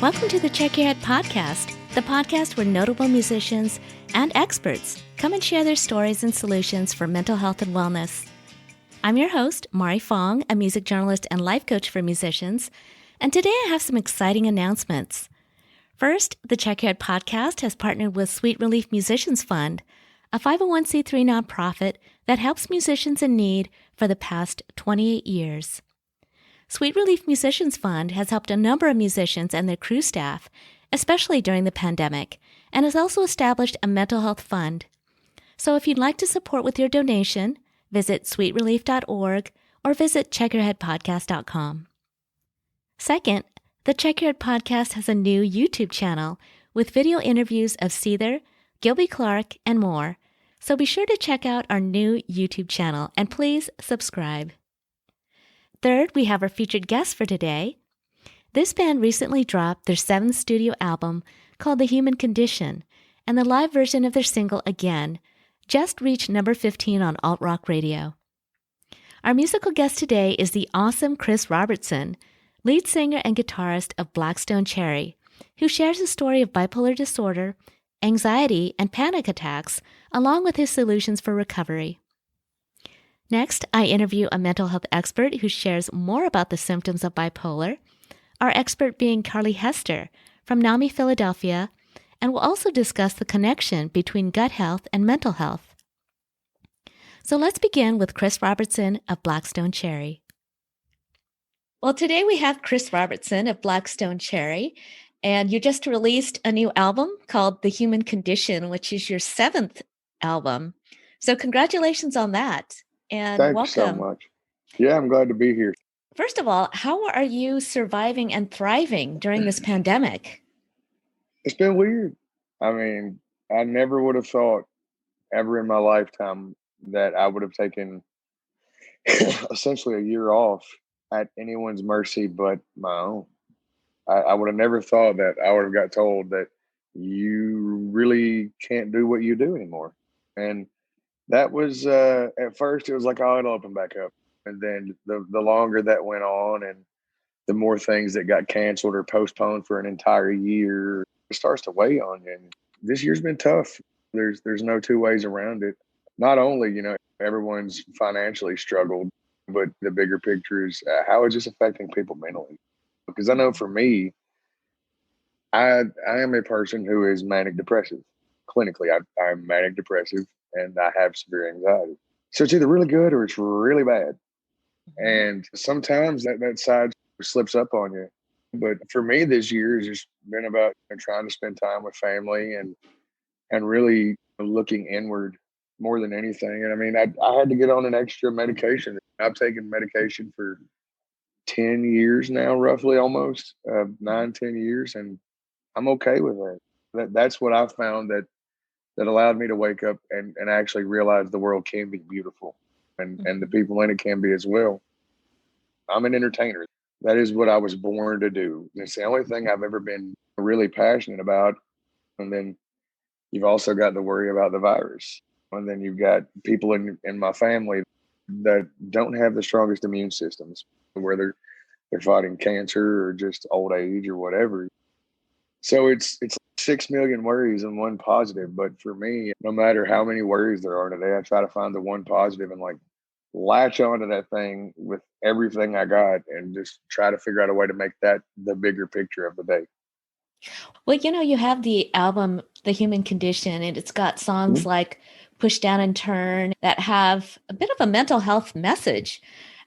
Welcome to the Check Your Head podcast, the podcast where notable musicians and experts come and share their stories and solutions for mental health and wellness. I'm your host, Mari Fong, a music journalist and life coach for musicians, and today I have some exciting announcements. First, the Check Your Head podcast has partnered with Sweet Relief Musicians Fund, a 501c3 nonprofit that helps musicians in need for the past 28 years. Sweet Relief Musicians Fund has helped a number of musicians and their crew staff, especially during the pandemic, and has also established a mental health fund. So if you'd like to support with your donation, visit sweetrelief.org or visit checkyourheadpodcast.com. Second, the Check Your Head podcast has a new YouTube channel with video interviews of Seether, Gilby Clarke, and more. So be sure to check out our new YouTube channel and please subscribe. Third, we have our featured guest for today. This band recently dropped their 7th studio album called The Human Condition, and the live version of their single Again just reached number 15 on alt-rock radio. Our musical guest today is the awesome Chris Robertson, lead singer and guitarist of Black Stone Cherry, who shares a story of bipolar disorder, anxiety, and panic attacks, along with his solutions for recovery. Next, I interview a mental health expert who shares more about the symptoms of bipolar, our expert being Carly Hester from NAMI, Philadelphia, and we'll also discuss the connection between gut health and mental health. So let's begin with Chris Robertson of Black Stone Cherry. Well, today we have Chris Robertson of Black Stone Cherry, and you just released a new album called The Human Condition, which is your 7th album. So congratulations on that. And Thanks welcome. so much. Yeah, I'm glad to be here. First of all, how are you surviving and thriving during this pandemic? It's been weird. I mean, I never would have thought ever in my lifetime that I would have taken essentially a year off at anyone's mercy but my own. I would have never thought that I would have got told that you really can't do what you do anymore. And that was, at first, it was like, oh, it'll open back up. And then the longer that went on and the more things that got canceled or postponed for an entire year, it starts to weigh on you. And this year's been tough. There's no two ways around it. Not only, everyone's financially struggled, but the bigger picture is how is this affecting people mentally? Because I know for me, I am a person who is manic depressive. Clinically, I'm manic depressive and I have severe anxiety. So it's either really good or it's really bad. And sometimes that side slips up on you. But for me, this year has just been about trying to spend time with family and really looking inward more than anything. And I mean, I had to get on an extra medication. I've taken medication for 10 years now, roughly almost 9-10 years. And I'm okay with that. That's what I found that allowed me to wake up and actually realize the world can be beautiful and the people in it can be as well. I'm an entertainer. That is what I was born to do. It's the only thing I've ever been really passionate about. And then you've also got to worry about the virus. And then you've got people in my family that don't have the strongest immune systems, where they're fighting cancer or just old age or whatever. So it's 6 million worries and one positive. But for me, no matter how many worries there are today, I try to find the one positive and latch onto that thing with everything I got and just try to figure out a way to make that the bigger picture of the day. Well, you have the album, The Human Condition, and it's got songs like Push Down and Turn that have a bit of a mental health message.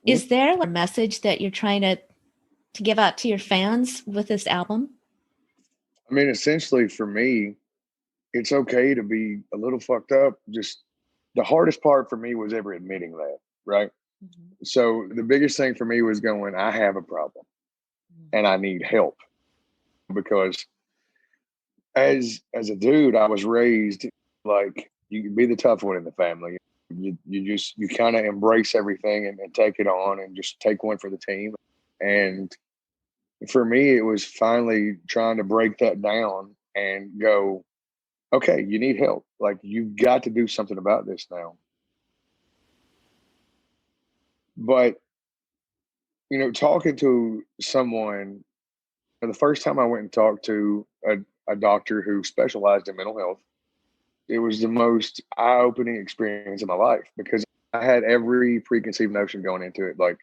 Is there a message that you're trying to give out to your fans with this album? I mean, essentially for me, it's okay to be a little fucked up. Just the hardest part for me was ever admitting that, right? Mm-hmm. So the biggest thing for me was going, I have a problem and I need help. Because as a dude, I was raised like you can be the tough one in the family. You kind of embrace everything and take it on and just take one for the team. And for me, it was finally trying to break that down and go, okay, you need help. Like, you've got to do something about this now. But, talking to someone The first time I went and talked to a doctor who specialized in mental health, it was the most eye-opening experience of my life because I had every preconceived notion going into it. Like,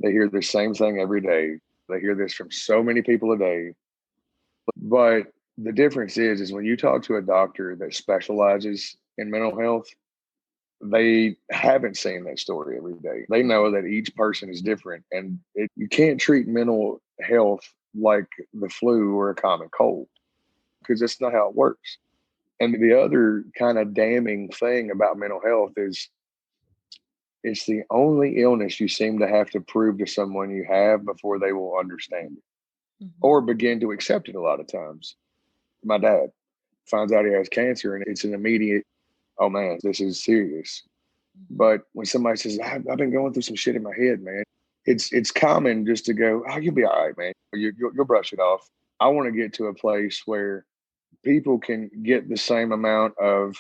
they hear the same thing every day. They hear this from so many people a day. But the difference is when you talk to a doctor that specializes in mental health, they haven't seen that story every day. They know that each person is different, and you can't treat mental health like the flu or a common cold because that's not how it works. And the other kind of damning thing about mental health is it's the only illness you seem to have to prove to someone you have before they will understand it or begin to accept it a lot of times. My dad finds out he has cancer and it's an immediate, oh man, this is serious. But when somebody says, I've been going through some shit in my head, man, it's common just to go, oh, you'll be all right, man. You'll brush it off. I want to get to a place where people can get the same amount of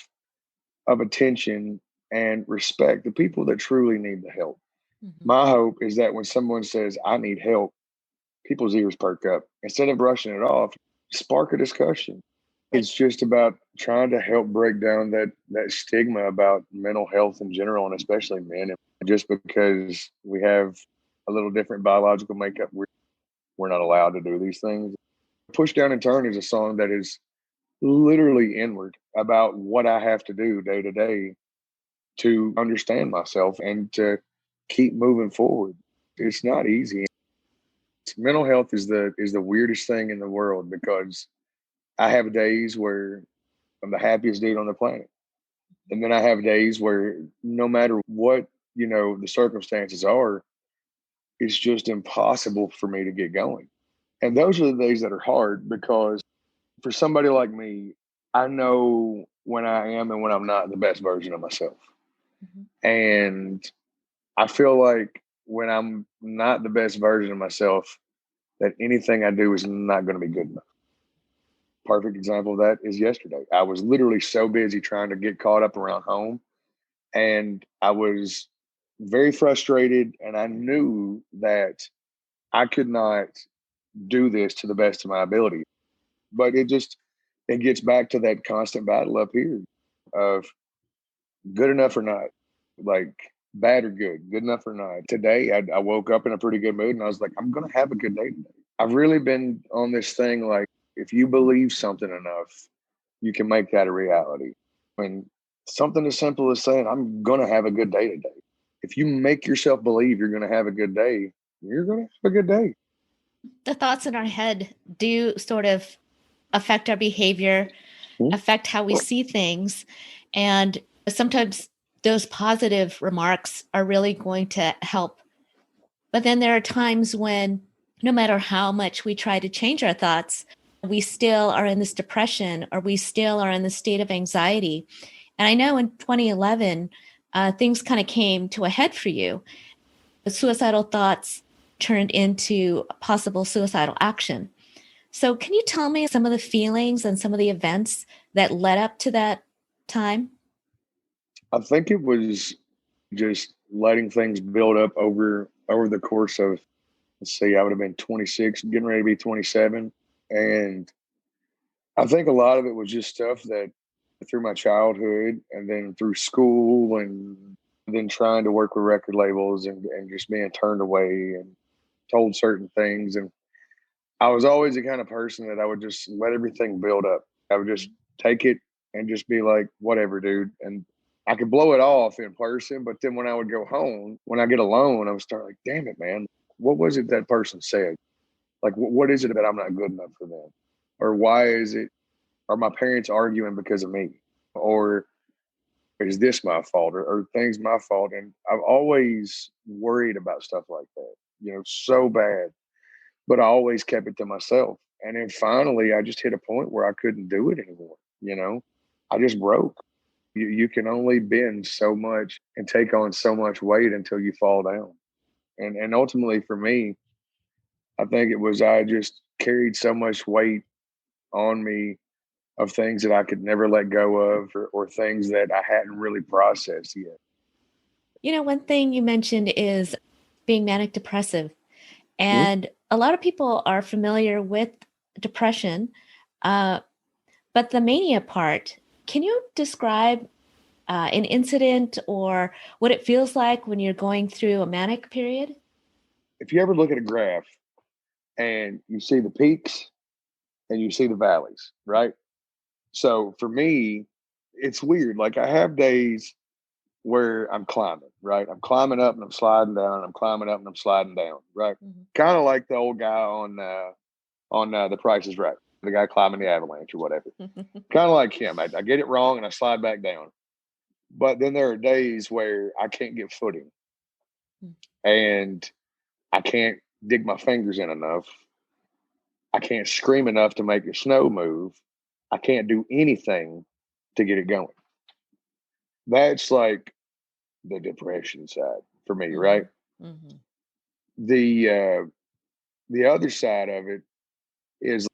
attention and respect, the people that truly need the help. My hope is that when someone says, I need help, people's ears perk up. Instead of brushing it off, spark a discussion. It's just about trying to help break down that stigma about mental health in general, and especially men. And just because we have a little different biological makeup, we're not allowed to do these things. Push Down and Turn is a song that is literally inward about what I have to do day to day to understand myself and to keep moving forward. It's not easy. Mental health is the weirdest thing in the world because I have days where I'm the happiest dude on the planet. And then I have days where no matter what, the circumstances are, it's just impossible for me to get going. And those are the days that are hard because for somebody like me, I know when I am and when I'm not the best version of myself. And I feel like when I'm not the best version of myself, that anything I do is not going to be good enough. Perfect example of that is yesterday. I was literally so busy trying to get caught up around home, and I was very frustrated, and I knew that I could not do this to the best of my ability. But it gets back to that constant battle up here of good enough or not, like bad or good enough or not. Today, I woke up in a pretty good mood and I was like, I'm going to have a good day today. I've really been on this thing like, if you believe something enough, you can make that a reality. And something as simple as saying, I'm going to have a good day today. If you make yourself believe you're going to have a good day, you're going to have a good day. The thoughts in our head do sort of affect our behavior, affect how we see things. And sometimes those positive remarks are really going to help. But then there are times when no matter how much we try to change our thoughts, we still are in this depression or we still are in this state of anxiety. And I know in 2011, things kind of came to a head for you. The suicidal thoughts turned into possible suicidal action. So can you tell me some of the feelings and some of the events that led up to that time? I think it was just letting things build up over the course of, let's see, I would have been 26, getting ready to be 27. And I think a lot of it was just stuff that through my childhood and then through school and then trying to work with record labels and just being turned away and told certain things. And I was always the kind of person that I would just let everything build up. I would just take it and just be like, whatever, dude. And I could blow it off in person, but then when I would go home, when I get alone, I would start like, damn it, man. What was it that person said? Like, what is it that I'm not good enough for them? Or why are my parents arguing because of me? Or is this my fault? Or things my fault? And I've always worried about stuff like that, so bad. But I always kept it to myself. And then finally, I just hit a point where I couldn't do it anymore. I just broke. You can only bend so much and take on so much weight until you fall down. And ultimately for me, I think it was I just carried so much weight on me of things that I could never let go of or things that I hadn't really processed yet. One thing you mentioned is being manic depressive. And a lot of people are familiar with depression, but the mania part, can you describe an incident or what it feels like when you're going through a manic period? If you ever look at a graph and you see the peaks and you see the valleys, right? So for me, it's weird. Like I have days where I'm climbing, right? I'm climbing up and I'm sliding down. I'm climbing up and I'm sliding down, right? Mm-hmm. Kind of like the old guy on The Price is Right, the guy climbing the avalanche or whatever. Kind of like him. I get it wrong and I slide back down. But then there are days where I can't get footing and I can't dig my fingers in enough. I can't scream enough to make the snow move. I can't do anything to get it going. That's like the depression side for me, right? Mm-hmm. The other side of it is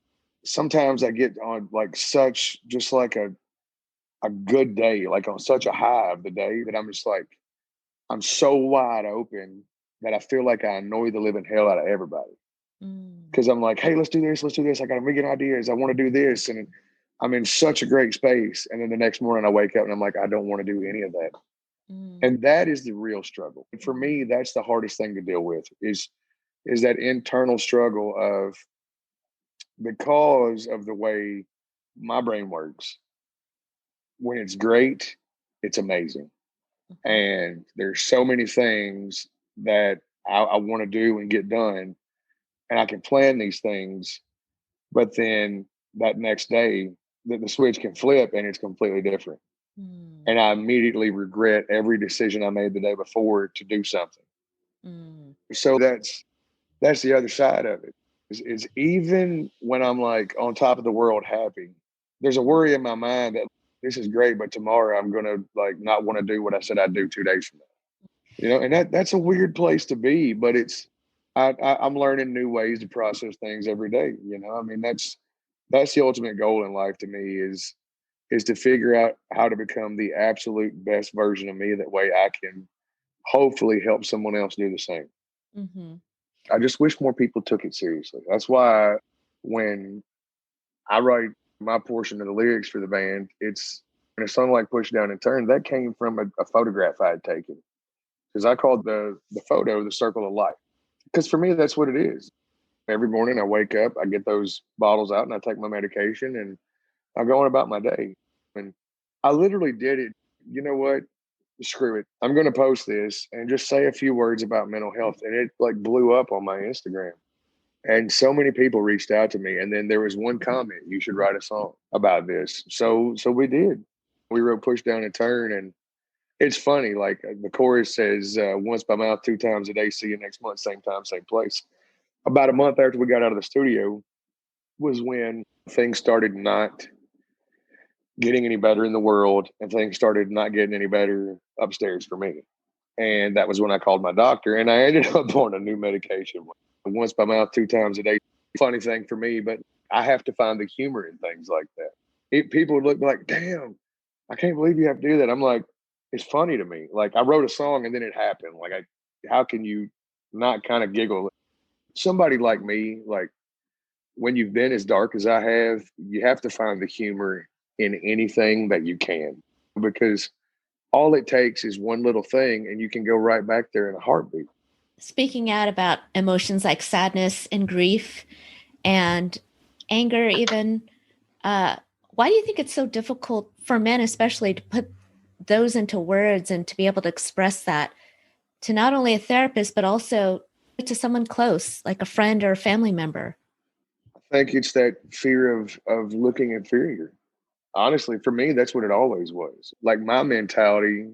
sometimes I get on like such just like a good day, like on such a high of the day that I'm just like I'm so wide open that I feel like I annoy the living hell out of everybody. Because I'm like, hey, let's do this, let's do this. I got a million ideas. I want to do this. And I'm in such a great space. And then the next morning I wake up and I'm like, I don't want to do any of that. And that is the real struggle. And for me, that's the hardest thing to deal with is that internal struggle of because of the way my brain works. When it's great, it's amazing. And there's so many things that I want to do and get done. And I can plan these things, but then that next day, the switch can flip and it's completely different. And I immediately regret every decision I made the day before to do something. So that's the other side of it. Is even when I'm like on top of the world happy, there's a worry in my mind that this is great, but tomorrow I'm gonna like not want to do what I said I'd do 2 days from now. And that's a weird place to be, but it's I'm learning new ways to process things every day. I mean that's the ultimate goal in life to me is to figure out how to become the absolute best version of me. That way I can hopefully help someone else do the same. I just wish more people took it seriously. That's why when I write my portion of the lyrics for the band, it's in a song like Push Down and Turn, that came from a photograph I had taken. Because I called the photo the circle of life. Because for me, that's what it is. Every morning I wake up, I get those bottles out and I take my medication and I'm going about my day. And I literally did it. You know what? Screw it. I'm going to post this and just say a few words about mental health. And it like blew up on my Instagram. And so many people reached out to me. And then there was one comment, you should write a song about this. So we did. We wrote Push Down and Turn. And it's funny, like the chorus says, once by mouth, 2 times a day, see you next month, same time, same place. About a month after we got out of the studio was when things started not getting any better in the world and things started not getting any better upstairs for me. And that was when I called my doctor and I ended up on a new medication. Once by mouth, 2 times a day. Funny thing for me, but I have to find the humor in things like that. People would look like, damn, I can't believe you have to do that. I'm like, it's funny to me. Like I wrote a song and then it happened. Like how can you not kind of giggle? Somebody like me, like when you've been as dark as I have, you have to find the humor in anything that you can, because all it takes is one little thing and you can go right back there in a heartbeat. Speaking out about emotions like sadness and grief and anger, even, why do you think it's so difficult for men, especially, to put those into words and to be able to express that to not only a therapist, but also to someone close, like a friend or a family member? I think it's that fear of looking inferior. Honestly, for me, that's what it always was. Like my mentality,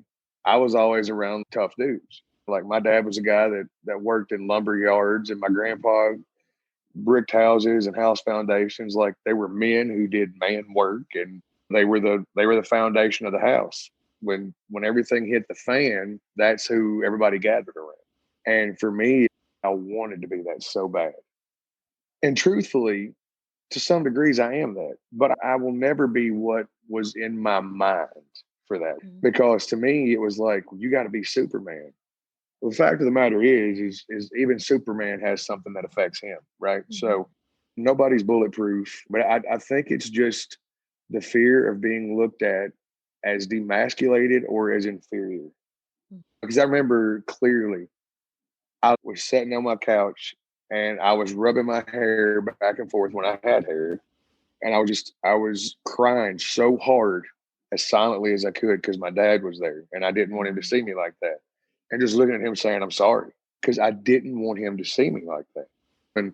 I was always around tough dudes. Like my dad was a guy that worked in lumber yards, and my grandpa bricked houses and house foundations. Like they were men who did man work, and they were the foundation of the house. When everything hit the fan, that's who everybody gathered around. And for me, I wanted to be that so bad. And truthfully, to some degrees, I am that, but I will never be what was in my mind for that. Because to me, it was like, you got to be Superman. Well, the fact of the matter is even Superman has something that affects him, right? Mm-hmm. So nobody's bulletproof, but I think it's just the fear of being looked at as demasculated or as inferior. Because I remember clearly, I was sitting on my couch and I was rubbing my hair back and forth when I had hair, and I was crying so hard as silently as I could because my dad was there and I didn't want him to see me like that. And just looking at him saying, I'm sorry, because I didn't want him to see me like that. And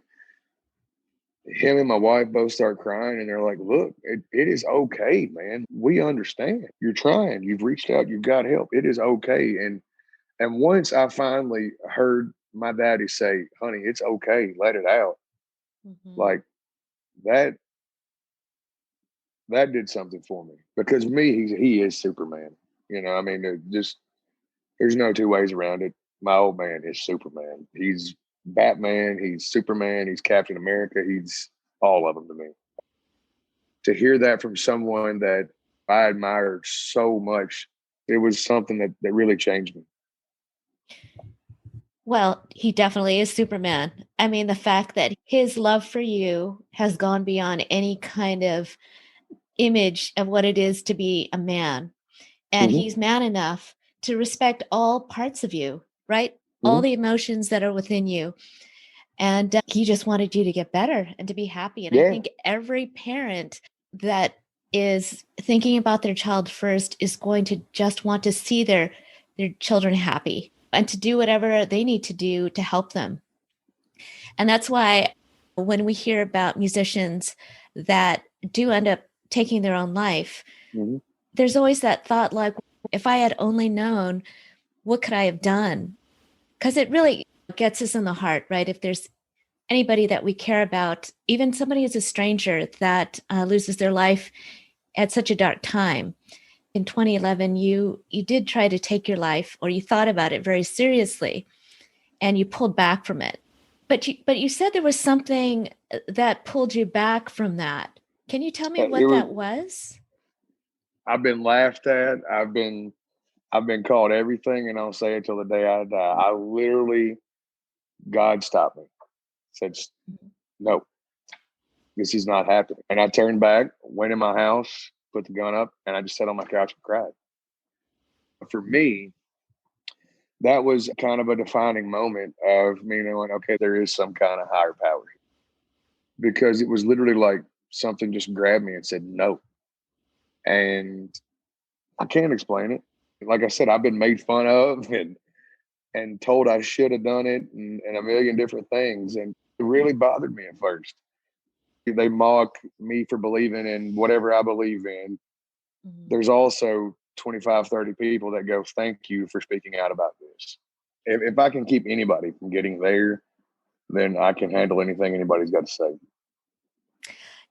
him and my wife both start crying and they're like, look, it is okay, man. We understand. You're trying. You've reached out. You've got help. It is okay. And once I finally heard my daddy say, honey, it's okay, let it out, like that that did something for me. Because me, he is Superman. I mean, just there's no two ways around it. My old man is Superman. He's Batman. He's Superman. He's Captain America. He's all of them to me. To hear that from someone that I admired so much, it was something that really changed me. Well, he definitely is Superman. I mean, the fact that his love for you has gone beyond any kind of image of what it is to be a man. And Mm-hmm. he's man enough to respect all parts of you, right? Mm-hmm. All the emotions that are within you. And he just wanted you to get better and to be happy. And I think every parent that is thinking about their child first is going to just want to see their children happy and to do whatever they need to do to help them. And that's why when we hear about musicians that do end up taking their own life, there's always that thought like, if I had only known, what could I have done? Because it really gets us in the heart, right? If there's anybody that we care about, even somebody who's a stranger that loses their life at such a dark time. In 2011, you did try to take your life, or you thought about it very seriously, and you pulled back from it. But you said there was something that pulled you back from that. Can you tell me what that was? I've been laughed at. I've been called everything, and I'll say it till the day I die. I literally, God stopped me. Said, no, this is not happening. And I turned back, went in my house, put the gun up, and I just sat on my couch and cried. For me, that was kind of a defining moment of me knowing, okay, there is some kind of higher power. Because it was literally like something just grabbed me and said, no. And I can't explain it. Like I said, I've been made fun of and told I should have done it and a million different things. And it really bothered me at first. They mock me for believing in whatever I believe in. There's also 25, 30 people that go, thank you for speaking out about this. If I can keep anybody from getting there, then I can handle anything anybody's got to say.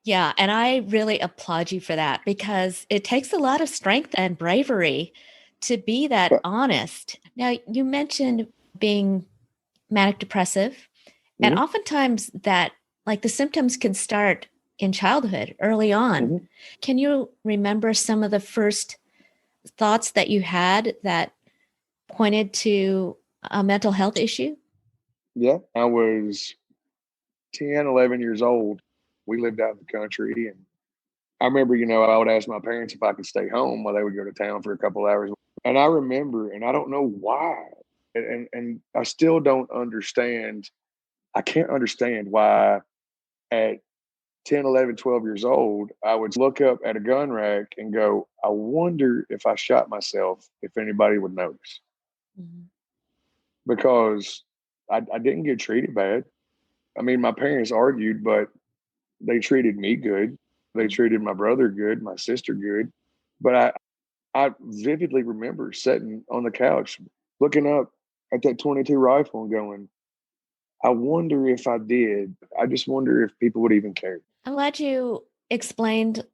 Yeah. And I really applaud you for that, because it takes a lot of strength and bravery to be that honest. Now, you mentioned being manic depressive, and oftentimes that, like, the symptoms can start in childhood early on. Can you remember some of the first thoughts that you had that pointed to a mental health issue? Yeah, I was 10, 11 years old. We lived out in the country, and I remember, I would ask my parents if I could stay home while they would go to town for a couple hours. And I remember, and I don't know why, and I still don't understand. I can't understand why at 10, 11, 12 years old, I would look up at a gun rack and go, I wonder if I shot myself, if anybody would notice. Because I didn't get treated bad. I mean, my parents argued, but they treated me good. They treated my brother good, my sister good. But I vividly remember sitting on the couch, looking up at that 22 rifle and going, I wonder if I did. I just wonder if people would even care. I'm glad you explained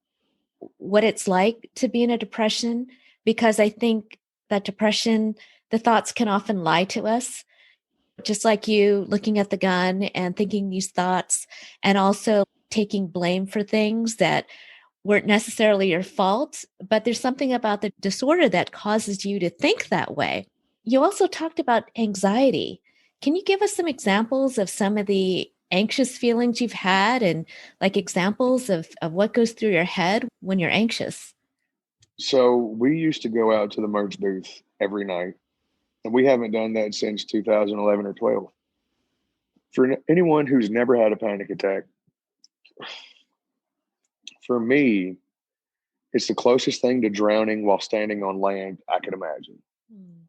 what it's like to be in a depression, because I think that depression, the thoughts can often lie to us. Just like you looking at the gun and thinking these thoughts, and also taking blame for things that weren't necessarily your fault, but there's something about the disorder that causes you to think that way. you also talked about anxiety. Can you give us some examples of some of the anxious feelings you've had and like examples of what goes through your head when you're anxious? So we used to go out to the merch booth every night, and we haven't done that since 2011 or 12. For anyone who's never had a panic attack, for me, it's the closest thing to drowning while standing on land I can imagine. Mm.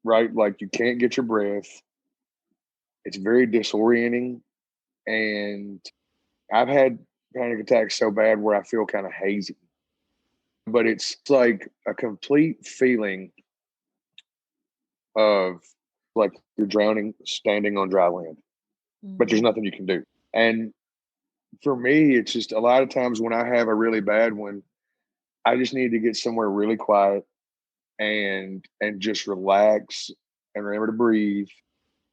Right? Like you can't get your breath. It's very disorienting. And I've had panic attacks so bad where I feel kind of hazy. But it's like a complete feeling of like you're drowning standing on dry land, but there's Mm. nothing you can do. And for me, it's just a lot of times when I have a really bad one, I just need to get somewhere really quiet and just relax and remember to breathe.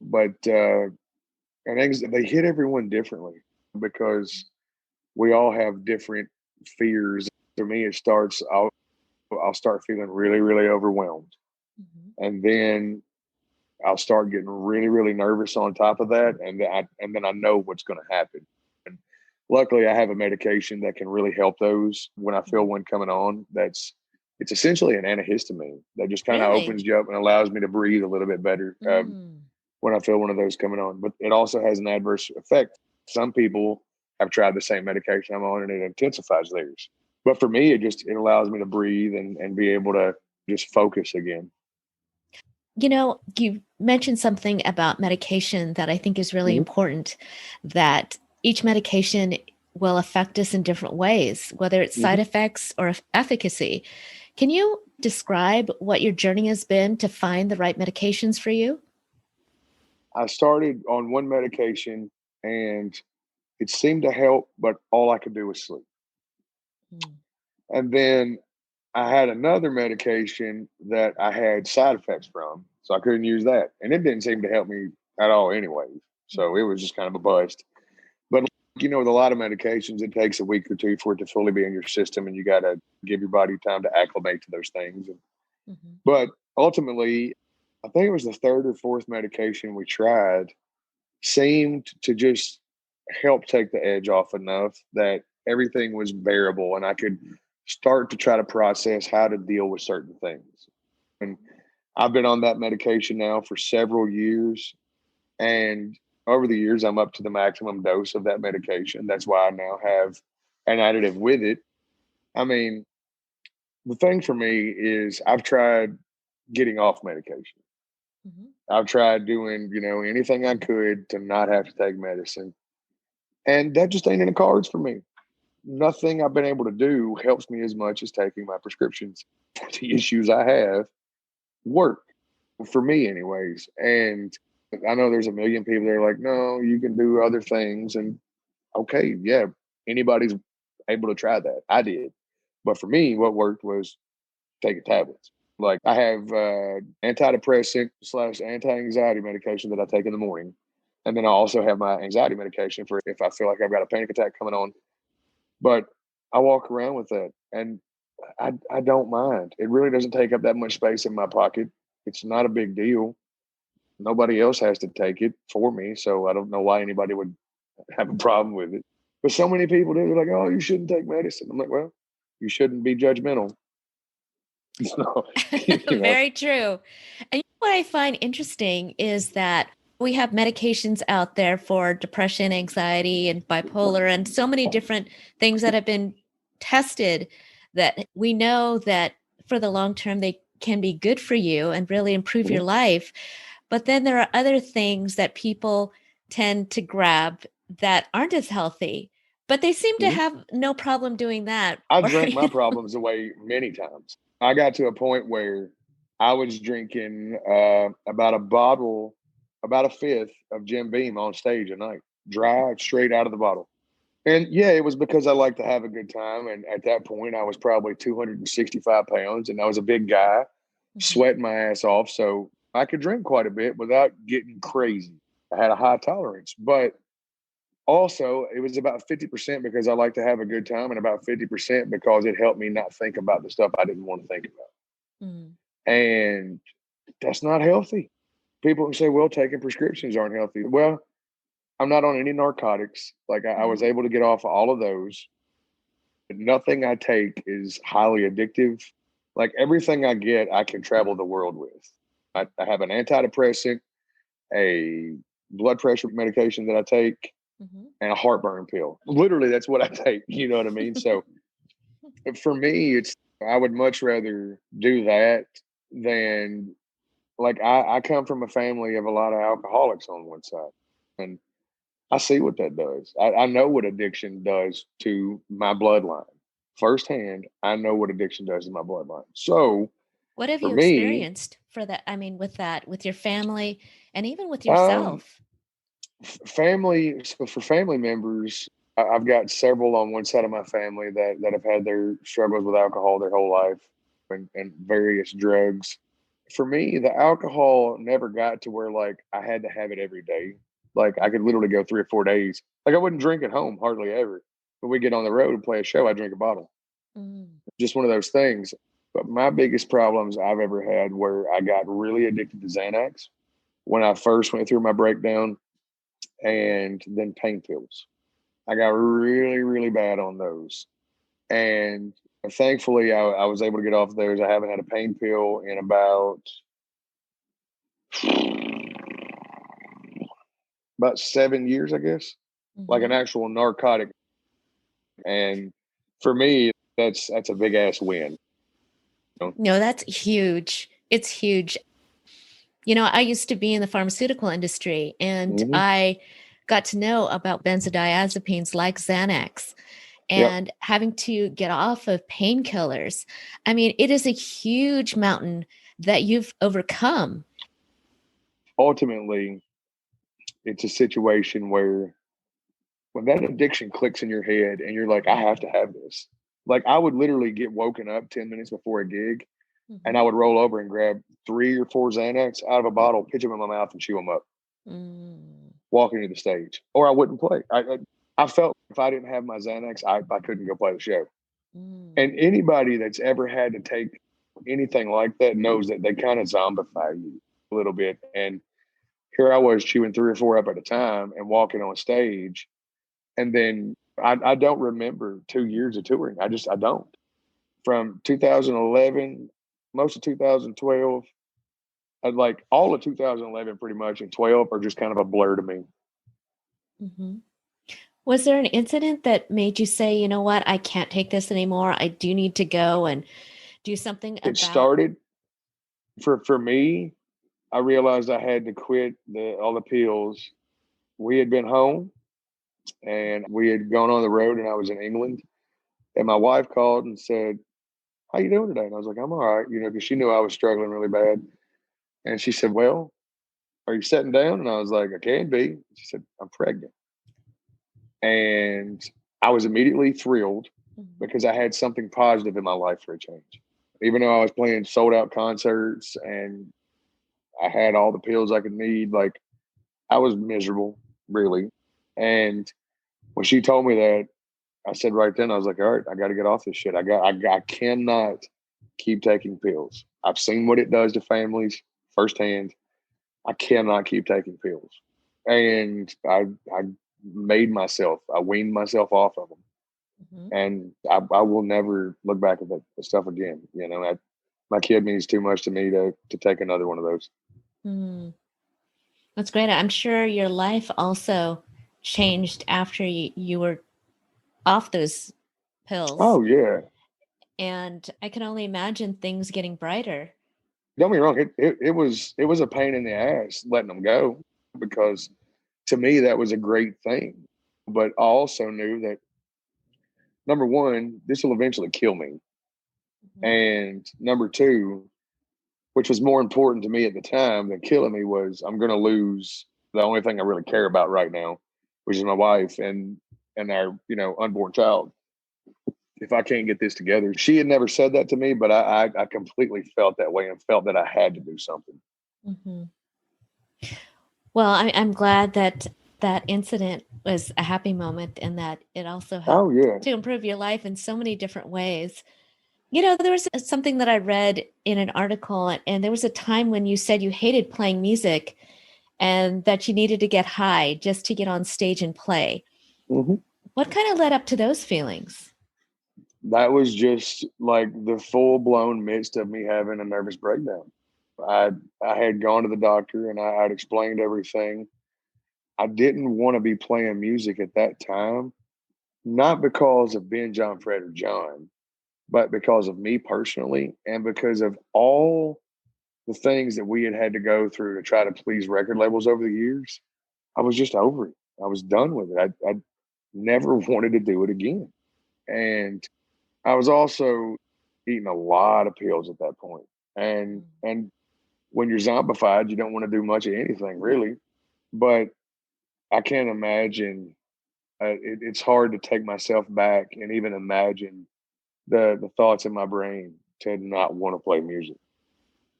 But and they hit everyone differently because we all have different fears. For me, it starts. I'll start feeling really really overwhelmed, Mhm. and then I'll start getting really really nervous on top of that, and then I know what's going to happen. And luckily, I have a medication that can really help those when I feel Mhm. one coming on. It's essentially an antihistamine that just kind of Really? opens you up and allows me to breathe a little bit better. Mm. When I feel one of those coming on. But it also has an adverse effect. Some people have tried the same medication I'm on and it intensifies theirs. But for me, it allows me to breathe and be able to just focus again. You mentioned something about medication that I think is really Mhm. important, that each medication will affect us in different ways, whether it's side Mhm. effects or efficacy. Can you describe what your journey has been to find the right medications for you? I started on one medication and it seemed to help, but all I could do was sleep. Mm. And then I had another medication that I had side effects from, so I couldn't use that. And it didn't seem to help me at all, anyways. So Mhm. it was just kind of a bust. But with a lot of medications, it takes a week or two for it to fully be in your system, and you got to give your body time to acclimate to those things. Mhm. But ultimately, I think it was the third or fourth medication we tried seemed to just help take the edge off enough that everything was bearable, and I could start to try to process how to deal with certain things. And I've been on that medication now for several years, and over the years, I'm up to the maximum dose of that medication. That's why I now have an additive with it. I mean, the thing for me is I've tried getting off medication. Mhm. I've tried doing, anything I could to not have to take medicine. And that just ain't in the cards for me. Nothing I've been able to do helps me as much as taking my prescriptions for the issues I have work for me anyways. And I know there's a million people that are like, no, you can do other things. And okay, yeah, anybody's able to try that. I did. But for me, what worked was taking tablets. Like I have antidepressant slash anti-anxiety medication that I take in the morning. And then I also have my anxiety medication for if I feel like I've got a panic attack coming on. But I walk around with that and I don't mind. It really doesn't take up that much space in my pocket. It's not a big deal. Nobody else has to take it for me. So I don't know why anybody would have a problem with it. But so many people do. They're like, oh, you shouldn't take medicine. I'm like, well, you shouldn't be judgmental. So, you know, Very true. And what I find interesting is that we have medications out there for depression, anxiety, and bipolar, and so many different things that have been tested that we know that for the long term, they can be good for you and really improve mhm, your life. But then there are other things that people tend to grab that aren't as healthy, but they seem to mhm. have no problem doing that. I Or, drank my problems away many times. I got to a point where I was drinking about a fifth of Jim Beam on stage a night, dry, straight out of the bottle. And yeah, it was because I like to have a good time. And at that point, I was probably 265 pounds and I was a big guy, Mhm. sweating my ass off. So I could drink quite a bit without getting crazy. I had a high tolerance, but also it was about 50% because I like to have a good time and about 50% because it helped me not think about the stuff I didn't want to think about. Mm. And That's not healthy. People say, well, taking prescriptions aren't healthy. Well, I'm not on any narcotics. Like I was able to get off of all of those. Nothing I take is highly addictive. Like everything I get, I can travel the world with. I have an antidepressant, a blood pressure medication that I take, and a heartburn pill. Literally, that's what I take. You know what I mean? So for me, I would much rather do that than like I come from a family of a lot of alcoholics on one side. And I see what that does. I know what addiction does to my bloodline firsthand. I know what addiction does to my bloodline. So What have for you me, experienced for that? I mean, with that, with your family and even with um, yourself? family. So for family members, I've got several on one side of my family that have had their struggles with alcohol their whole life and various drugs. For me, the alcohol never got to where like I had to have it every day. Like I could literally go 3 or 4 days. Like I wouldn't drink at home hardly ever. But we get on the road and play a show, I drink a bottle. Mm. Just one of those things. But my biggest problems I've ever had where I got really addicted to Xanax when I first went through my breakdown and then pain pills. I got really, really bad on those. And thankfully I was able to get off those. I haven't had a pain pill in about 7 years, I guess, like an actual narcotic. And for me, that's a big ass win. You know? No, that's huge. It's huge. You know, I used to be in the pharmaceutical industry and Mm-hmm. I got to know about benzodiazepines like Xanax Yep. and having to get off of painkillers. I mean, it is a huge mountain that you've overcome. Ultimately, it's a situation where when that addiction clicks in your head and you're like, I have to have this. Like I would literally get woken up 10 minutes before a gig and I would roll over and grab 3 or 4 Xanax out of a bottle, pitch them in my mouth and chew them up, Mm. walking to the stage. Or I wouldn't play. I felt if I didn't have my Xanax, I couldn't go play the show. Mm. And anybody that's ever had to take anything like that knows that they kind of zombify you a little bit. And here I was chewing 3 or 4 up at a time and walking on stage. And then I don't remember 2 years of touring. I don't. From 2011, most of 2012, like all of 2011 pretty much and 12 are just kind of a blur to me. Mm-hmm. Was there an incident that made you say, you know what, I can't take this anymore. I do need to go and do something It about. started for me, I realized I had to quit all the pills. We had been home and we had gone on the road and I was in England and my wife called and said, how you doing today? And I was like, I'm all right, because she knew I was struggling really bad. And she said, well, are you sitting down? And I was like, I can be. She said, I'm pregnant. And I was immediately thrilled because I had something positive in my life for a change. Even though I was playing sold out concerts and I had all the pills I could need, like I was miserable, really. And when she told me that, I said right then, I was like, all right, I got to get off this shit. I cannot keep taking pills. I've seen what it does to families firsthand. I cannot keep taking pills. And I weaned myself off of them. And I will never look back at that stuff again. My kid means too much to me to take another one of those. Mm. That's great. I'm sure your life also changed after you were off those pills. Oh yeah. And I can only imagine things getting brighter. Don't get me wrong. It was a pain in the ass letting them go because to me that was a great thing. But I also knew that number one, this will eventually kill me. And number two, which was more important to me at the time than killing me, was I'm going to lose the only thing I really care about right now, which is my wife and our unborn child. If I can't get this together, she had never said that to me, but I completely felt that way and felt that I had to do something. Mm-hmm. Well, I'm glad that that incident was a happy moment and that it also helped Oh yeah, to improve your life in so many different ways. There was something that I read in an article, and there was a time when you said you hated playing music and that you needed to get high just to get on stage and play. Mm-hmm. What kind of led up to those feelings? That was just like the full blown midst of me having a nervous breakdown. I I had gone to the doctor and I'd explained everything. I didn't want to be playing music at that time, not because of Ben, John, Fred, or John, but because of me personally and because of all the things that we had had to go through to try to please record labels over the years. I was just over it. I was done with it. I never wanted to do it again. And I was also eating a lot of pills at that point. And when you're zombified, you don't want to do much of anything really. But I can't imagine. It's hard to take myself back and even imagine the thoughts in my brain to not want to play music.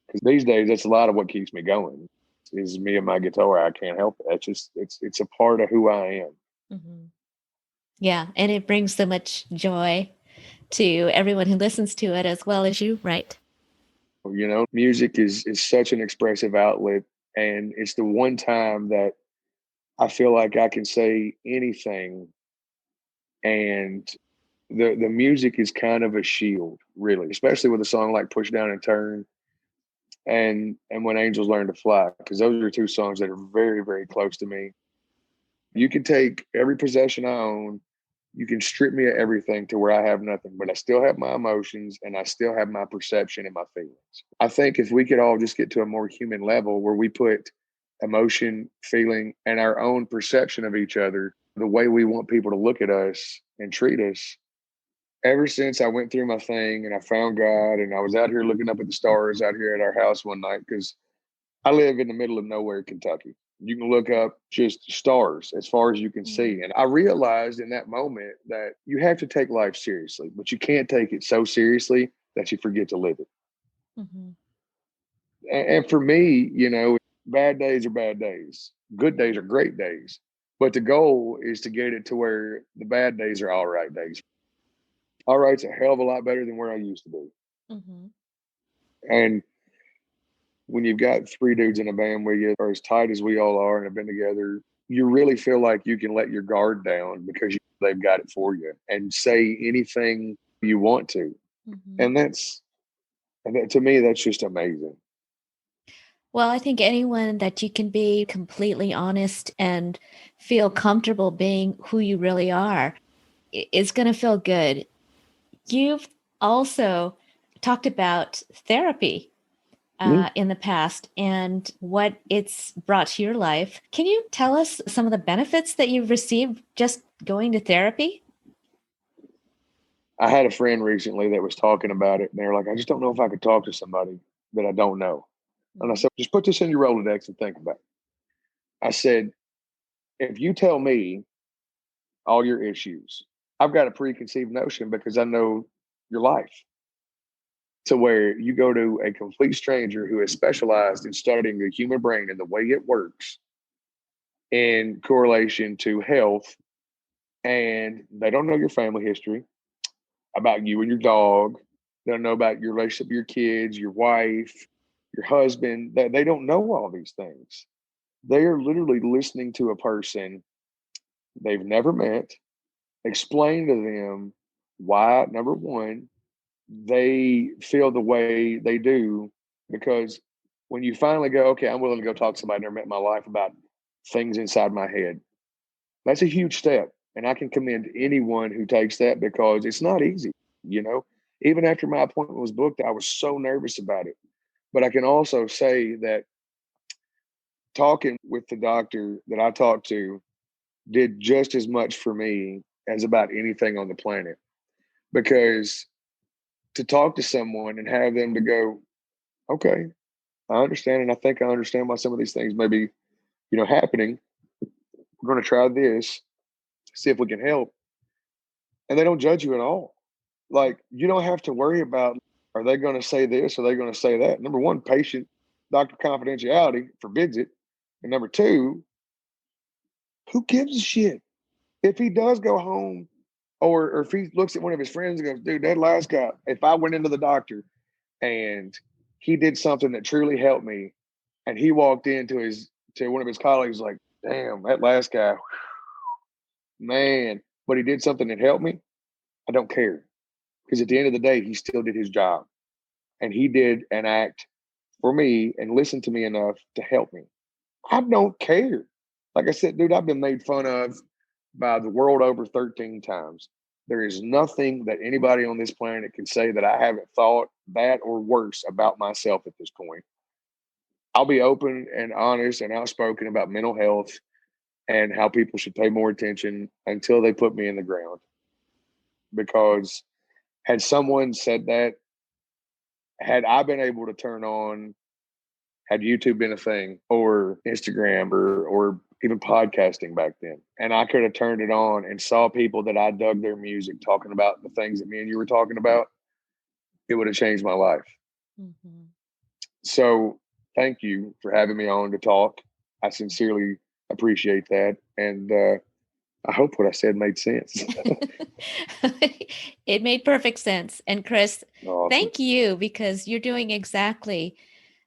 Because these days, that's a lot of what keeps me going. Is me and my guitar. I can't help it. It's a part of who I am. Mm-hmm. Yeah, and it brings so much joy to everyone who listens to it as well as you, right? Music is such an expressive outlet, and it's the one time that I feel like I can say anything, and the music is kind of a shield, really, especially with a song like "Push Down and Turn" and "When Angels Learn to Fly," because those are two songs that are very, very close to me. You can take every possession I own, you can strip me of everything to where I have nothing, but I still have my emotions and I still have my perception and my feelings. I think if we could all just get to a more human level where we put emotion, feeling, and our own perception of each other, the way we want people to look at us and treat us. Ever since I went through my thing and I found God and I was out here looking up at the stars out here at our house one night, because I live in the middle of nowhere, Kentucky. You can look up just stars as far as you can see. And I realized in that moment that you have to take life seriously, but you can't take it so seriously that you forget to live it. Mm-hmm. And for me, bad days are bad days, good days are great days. But the goal is to get it to where the bad days are all right days. All right's a hell of a lot better than where I used to be. Mm-hmm. And when you've got three dudes in a band where you are as tight as we all are and have been together, you really feel like you can let your guard down because they've got it for you and say anything you want to. Mm-hmm. And to me, that's just amazing. Well, I think anyone that you can be completely honest and feel comfortable being who you really are is going to feel good. You've also talked about therapy Mhm. in the past and what it's brought to your life. Can you tell us some of the benefits that you've received just going to therapy? I had a friend recently that was talking about it, and they're like, I just don't know if I could talk to somebody that I don't know. And I Mm-hmm. said, just put this in your Rolodex and think about it. I said, if you tell me all your issues, I've got a preconceived notion because I know your life. To where you go to a complete stranger who is specialized in studying the human brain and the way it works in correlation to health, and they don't know your family history about you and your dog. They don't know about your relationship with your kids, your wife, your husband. They don't know all these things. They are literally listening to a person they've never met, explain to them why, number one, they feel the way they do. Because when you finally go, okay, I'm willing to go talk to somebody I never met in my life about things inside my head, that's a huge step. And I can commend anyone who takes that because it's not easy. You know, even after my appointment was booked, I was so nervous about it. But I can also say that talking with the doctor that I talked to did just as much for me as about anything on the planet. Because to talk to someone and have them to go, okay, I understand, and I think I understand why some of these things may be, happening. We're going to try this, see if we can help, and they don't judge you at all. Like you don't have to worry about are they going to say this, are they going to say that. Number one, patient doctor confidentiality forbids it, and number two, who gives a shit if he does go home Or if he looks at one of his friends and goes, dude, that last guy, if I went into the doctor and he did something that truly helped me, and he walked into one of his colleagues like, damn, that last guy, man, but he did something that helped me, I don't care. Because at the end of the day, he still did his job. And he did an act for me and listened to me enough to help me. I don't care. Like I said, dude, I've been made fun of by the world over 13 times. There is nothing that anybody on this planet can say that I haven't thought that or worse about myself at this point. I'll be open and honest and outspoken about mental health and how people should pay more attention until they put me in the ground. Because had someone said that, had I been able to turn on, had YouTube been a thing, or Instagram, or even podcasting back then, and I could have turned it on and saw people that I dug their music talking about the things that me and you were talking about, it would have changed my life. Mm-hmm. So thank you for having me on to talk. I sincerely appreciate that. And I hope what I said made sense. It made perfect sense. And Chris, awesome. Thank you, because you're doing exactly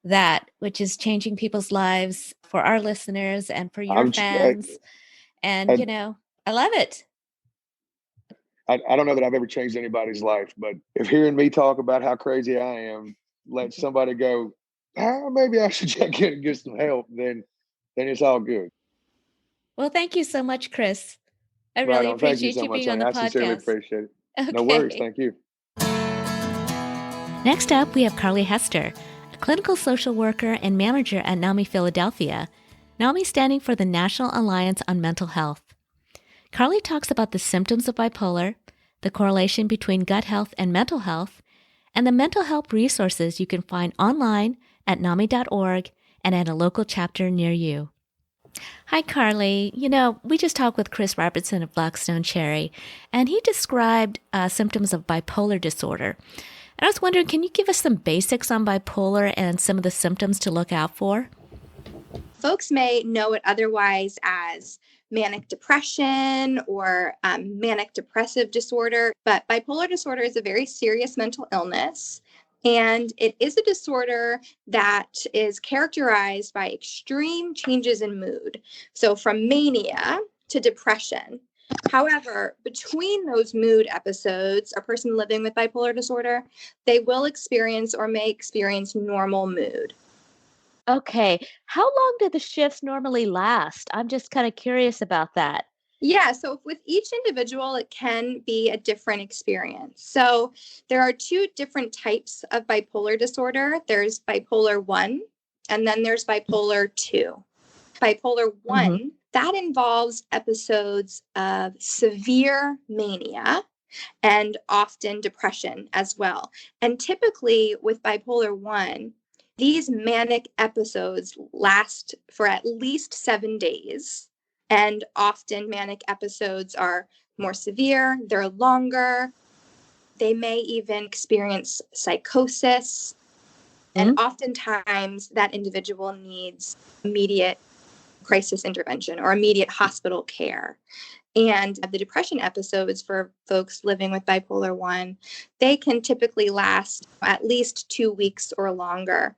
that, which is changing people's lives for our listeners and for your fans. I love it. I don't know that I've ever changed anybody's life, but if hearing me talk about how crazy I am, let somebody go, maybe I should check in and get some help, then it's all good. Well, thank you so much, Chris. I really appreciate you being on the podcast. I sincerely appreciate it. Okay. No worries. Thank you. Next up, we have Carly Hester, a clinical social worker and manager at NAMI Philadelphia. NAMI standing for the National Alliance on Mental Health. Carly talks about the symptoms of bipolar, the correlation between gut health and mental health, and the mental health resources you can find online at NAMI.org and at a local chapter near you. Hi, Carly. We just talked with Chris Robertson of Blackstone Cherry, and he described symptoms of bipolar disorder. And I was wondering, can you give us some basics on bipolar and some of the symptoms to look out for? Folks may know it otherwise as manic depression or manic depressive disorder, but bipolar disorder is a very serious mental illness. And it is a disorder that is characterized by extreme changes in mood. So from mania to depression. However, between those mood episodes, a person living with bipolar disorder, they will experience or may experience normal mood. Okay. How long do the shifts normally last? I'm just kind of curious about that. Yeah, so with each individual, it can be a different experience. So there are two different types of bipolar disorder. There's bipolar 1, and then there's bipolar 2. Bipolar 1, that involves episodes of severe mania and often depression as well. And typically with bipolar 1, these manic episodes last for at least 7 days. And often manic episodes are more severe, they're longer. They may even experience psychosis. And oftentimes that individual needs immediate crisis intervention or immediate hospital care. And the depression episodes for folks living with bipolar 1, they can typically last at least 2 weeks or longer.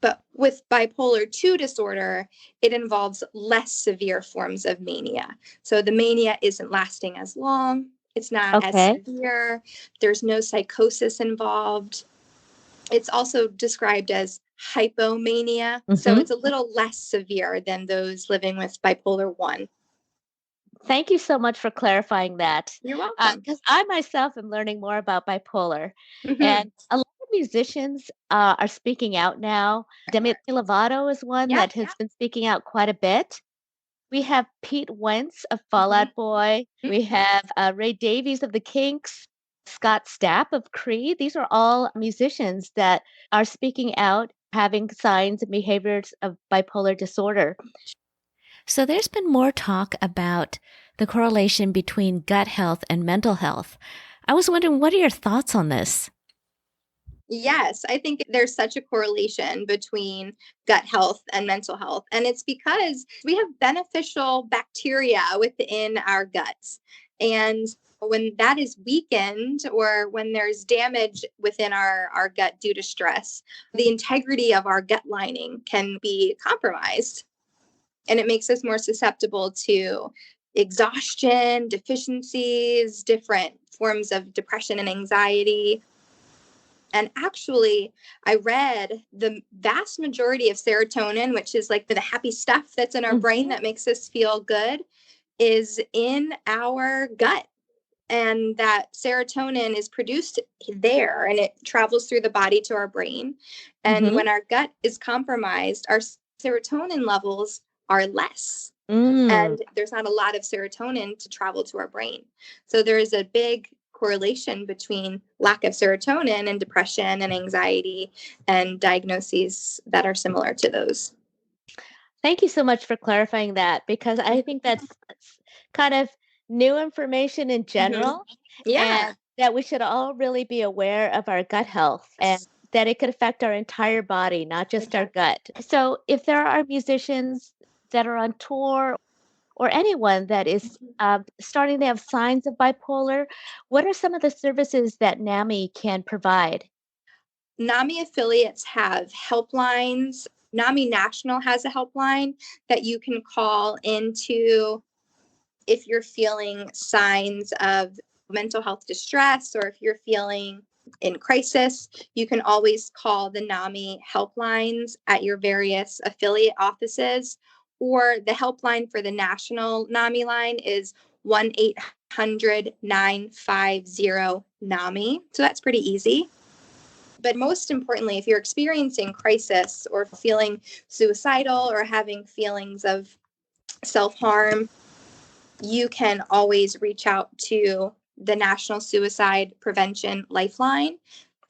But with bipolar 2 disorder, it involves less severe forms of mania. So the mania isn't lasting as long. It's not as severe. There's no psychosis involved. It's also described as hypomania. So it's a little less severe than those living with bipolar 1. Thank you so much for clarifying that. You're welcome. Because I myself am learning more about bipolar. And a lot of musicians are speaking out now. Demi Lovato is one that has been speaking out quite a bit. We have Pete Wentz of Fall Out Boy. We have Ray Davies of the Kinks, Scott Stapp of Creed. These are all musicians that are speaking out, having signs and behaviors of bipolar disorder. So there's been more talk about the correlation between gut health and mental health. I was wondering, what are your thoughts on this? Yes, I think there's such a correlation between gut health and mental health. And it's because we have beneficial bacteria within our guts. And When that is weakened or when there's damage within our gut due to stress, the integrity of our gut lining can be compromised. And it makes us more susceptible to exhaustion, deficiencies, different forms of depression and anxiety. And actually, I read the vast majority of serotonin, which is like the happy stuff that's in our brain that makes us feel good, is in our gut. And that serotonin is produced there and it travels through the body to our brain. And when our gut is compromised, our serotonin levels are less. And there's not a lot of serotonin to travel to our brain. So there is a big correlation between lack of serotonin and depression and anxiety and diagnoses that are similar to those. Thank you so much for clarifying that, because I think that's kind of new information in general. Yeah. And that we should all really be aware of our gut health and that it could affect our entire body, not just our gut. So if there are musicians that are on tour or anyone that is starting to have signs of bipolar, what are some of the services that NAMI can provide? NAMI affiliates have helplines. NAMI National has a helpline that you can call into if you're feeling signs of mental health distress or if you're feeling in crisis. You can always call the NAMI helplines at your various affiliate offices, or the helpline for the national NAMI line is 1-800-950-NAMI. So that's pretty easy. But most importantly, if you're experiencing crisis or feeling suicidal or having feelings of self-harm, you can always reach out to the National Suicide Prevention Lifeline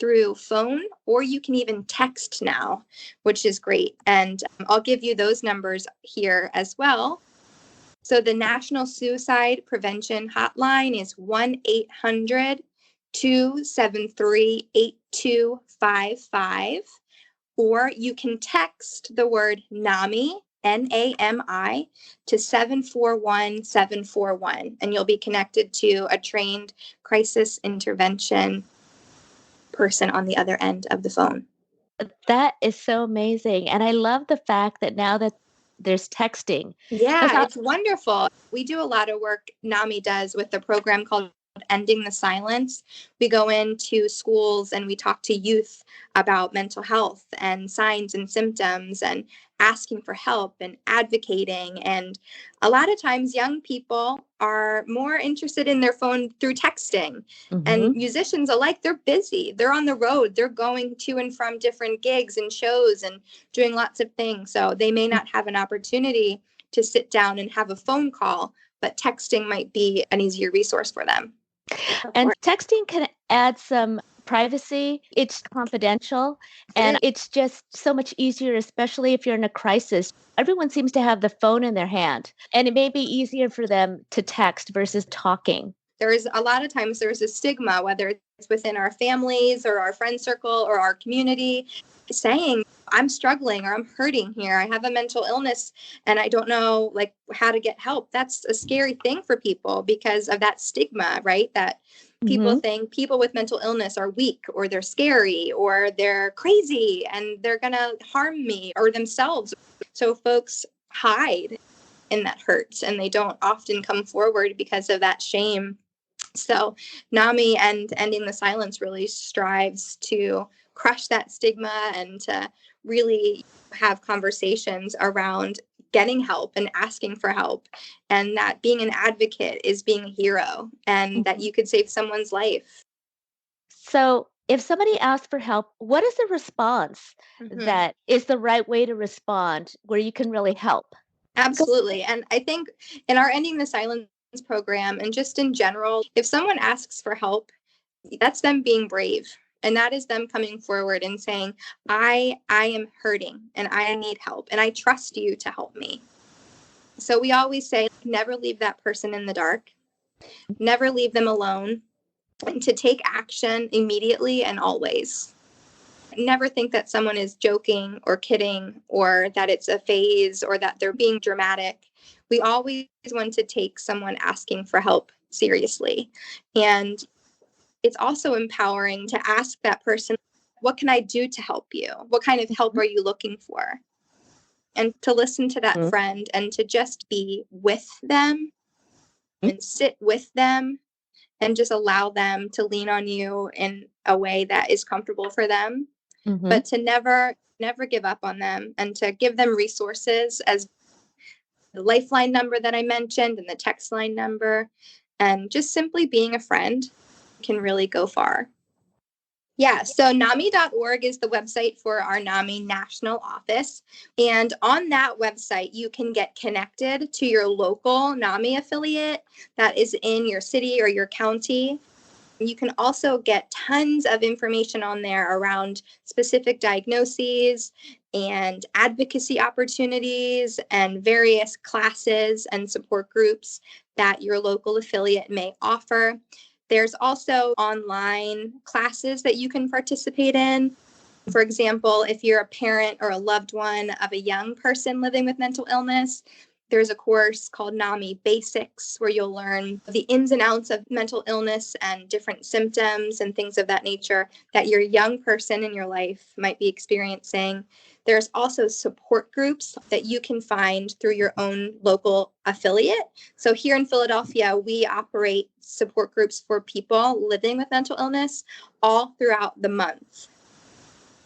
through phone, or you can even text now, which is great. And I'll give you those numbers here as well. So the National Suicide Prevention Hotline is 1-800-273-8255, or you can text the word NAMI, NAMI, to 741-741, and you'll be connected to a trained crisis intervention person on the other end of the phone. That is so amazing. And I love the fact that now that there's texting. Yeah, it's wonderful. We do a lot of work, NAMI does, with a program called Ending the Silence. We go into schools and we talk to youth about mental health and signs and symptoms and asking for help and advocating. And a lot of times young people are more interested in their phone through texting. And musicians alike, they're busy. They're on the road. They're going to and from different gigs and shows and doing lots of things. So they may not have an opportunity to sit down and have a phone call, but texting might be an easier resource for them. And texting can add some privacy. It's confidential and it's just so much easier, especially if you're in a crisis. Everyone seems to have the phone in their hand, and it may be easier for them to text versus talking. There's a lot of times there's a stigma, whether it's within our families or our friend circle or our community, saying, I'm struggling or I'm hurting here. I have a mental illness and I don't know like how to get help. That's a scary thing for people because of that stigma, right? That people think people with mental illness are weak or they're scary or they're crazy and they're going to harm me or themselves. So folks hide in that hurt and they don't often come forward because of that shame. So NAMI and Ending the Silence really strives to crush that stigma and to really have conversations around getting help and asking for help, and that being an advocate is being a hero and that you could save someone's life. So if somebody asks for help, what is the response that is the right way to respond where you can really help? Absolutely. And I think in our Ending the Silence program and just in general, if someone asks for help, that's them being brave. And that is them coming forward and saying, I am hurting and I need help and I trust you to help me. So we always say, never leave that person in the dark, never leave them alone, and to take action immediately and always. Never think that someone is joking or kidding or that it's a phase or that they're being dramatic. We always want to take someone asking for help seriously. And it's also empowering to ask that person, what can I do to help you? What kind of help are you looking for? And to listen to that friend and to just be with them and sit with them and just allow them to lean on you in a way that is comfortable for them, but to never give up on them, and to give them resources as the lifeline number that I mentioned and the text line number, and just simply being a friend can really go far. Yeah, so NAMI.org is the website for our NAMI national office. And on that website, you can get connected to your local NAMI affiliate that is in your city or your county. You can also get tons of information on there around specific diagnoses and advocacy opportunities and various classes and support groups that your local affiliate may offer. There's also online classes that you can participate in. For example, if you're a parent or a loved one of a young person living with mental illness, there's a course called NAMI Basics where you'll learn the ins and outs of mental illness and different symptoms and things of that nature that your young person in your life might be experiencing. There's also support groups that you can find through your own local affiliate. So here in Philadelphia, we operate support groups for people living with mental illness all throughout the month.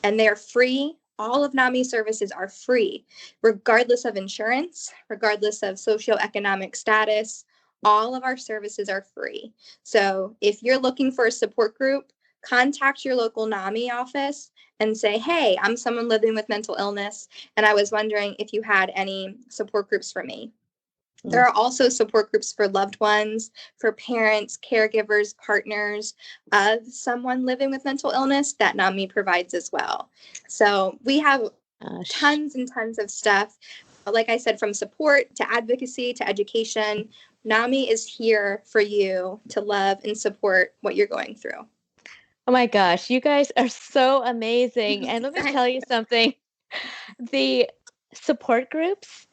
And they're free. All of NAMI services are free, regardless of insurance, regardless of socioeconomic status. All of our services are free. So if you're looking for a support group, contact your local NAMI office and say, hey, I'm someone living with mental illness, and I was wondering if you had any support groups for me. There are also support groups for loved ones, for parents, caregivers, partners of someone living with mental illness that NAMI provides as well. So we have tons and tons of stuff. Like I said, from support to advocacy to education, NAMI is here for you to love and support what you're going through. Oh my gosh, you guys are so amazing. And let me tell you something. The support groups,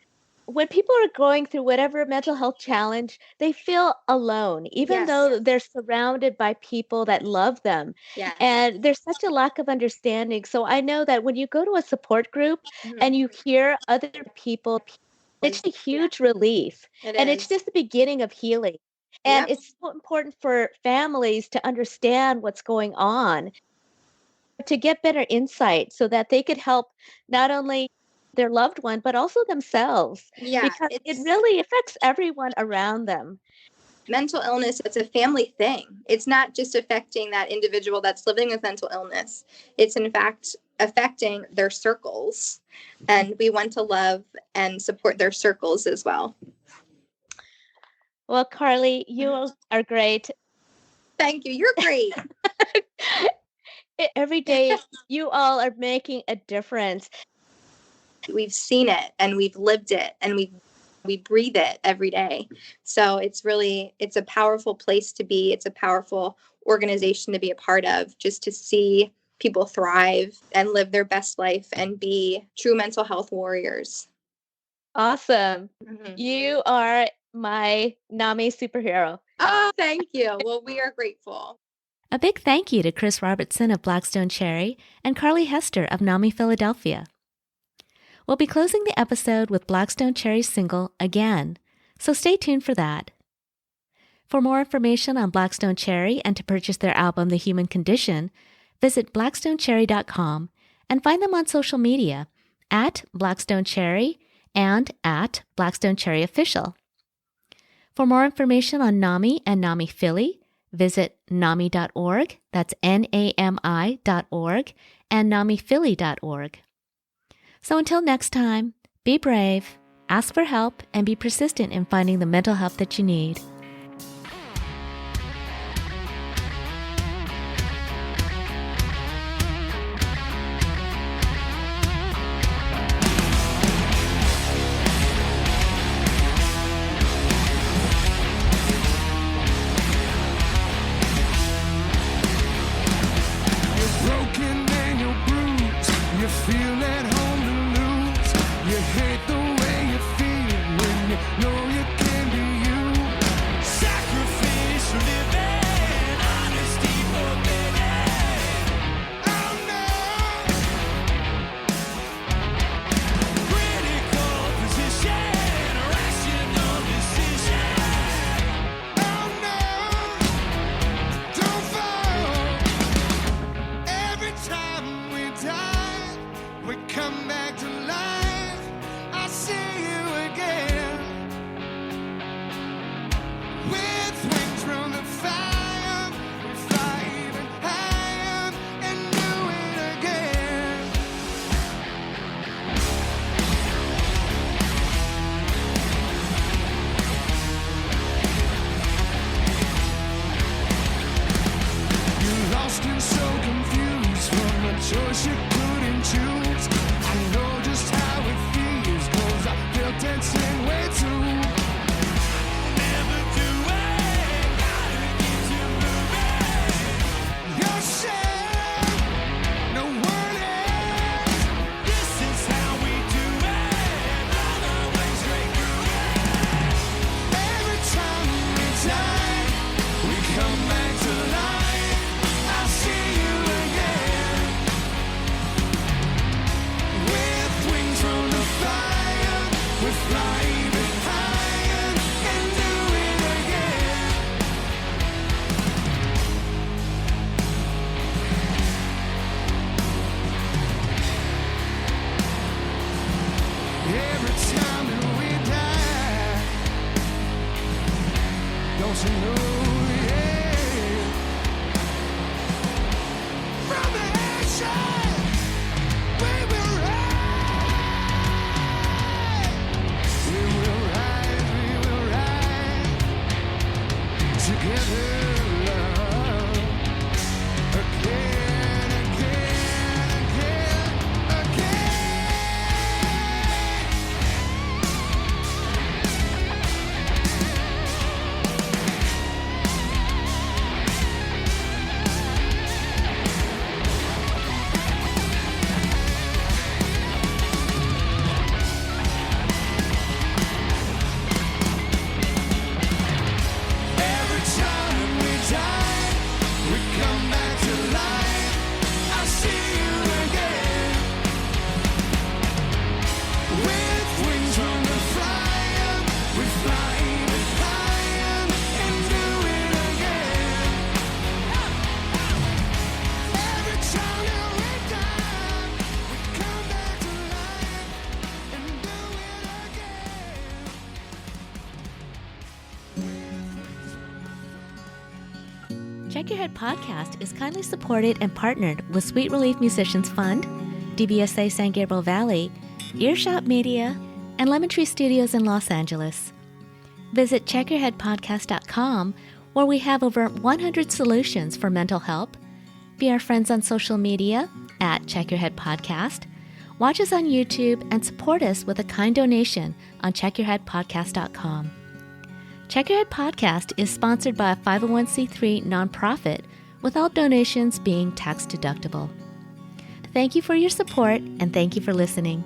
when people are going through whatever mental health challenge, they feel alone, even though they're surrounded by people that love them. Yes. And there's such a lack of understanding. So I know that when you go to a support group and you hear other people, it's a huge relief. It's just the beginning of healing. And it's so important for families to understand what's going on, to get better insight so that they could help not only their loved one, but also themselves. Yeah, because it really affects everyone around them. Mental illness, it's a family thing. It's not just affecting that individual that's living with mental illness. It's in fact affecting their circles. And we want to love and support their circles as well. Well, Carly, you are great. Thank you. You're great. Every day, you all are making a difference. We've seen it and we've lived it and we breathe it every day. So it's a powerful place to be. It's a powerful organization to be a part of, just to see people thrive and live their best life and be true mental health warriors. Awesome. Mm-hmm. You are my NAMI superhero. Oh, thank you. Well, we are grateful. A big thank you to Chris Robertson of Blackstone Cherry and Carly Hester of NAMI Philadelphia. We'll be closing the episode with Blackstone Cherry's single, Again, so stay tuned for that. For more information on Blackstone Cherry and to purchase their album, The Human Condition, visit blackstonecherry.com and find them on social media at Blackstone Cherry and at Blackstone Cherry Official. For more information on NAMI and NAMI Philly, visit NAMI.org, that's NAMI.org, and NAMIPhilly.org. So until next time, be brave, ask for help, and be persistent in finding the mental help that you need. come back to life. I'll see you again. With wings from the fire, we fly even higher and do it again. Every time that we die, don't you know, yeah, from the ashes we will rise. We will rise together, love, again, again, again, again. Every time we die, we come back to life. I'll see you again. With wings on the fire, we fly even higher and do it again. Every time that we die, we come back to life and do it again. Check Your Head podcast is kindly supported and partnered with Sweet Relief Musicians Fund, DBSA San Gabriel Valley, Earshot Media, and Lemon Tree Studios in Los Angeles. Visit checkyourheadpodcast.com, where we have over 100 solutions for mental health. Be our friends on social media at Check Your Head Podcast. Watch us on YouTube and support us with a kind donation on checkyourheadpodcast.com. Check Your Head Podcast is sponsored by a 501c3 nonprofit, with all donations being tax deductible. Thank you for your support, and thank you for listening.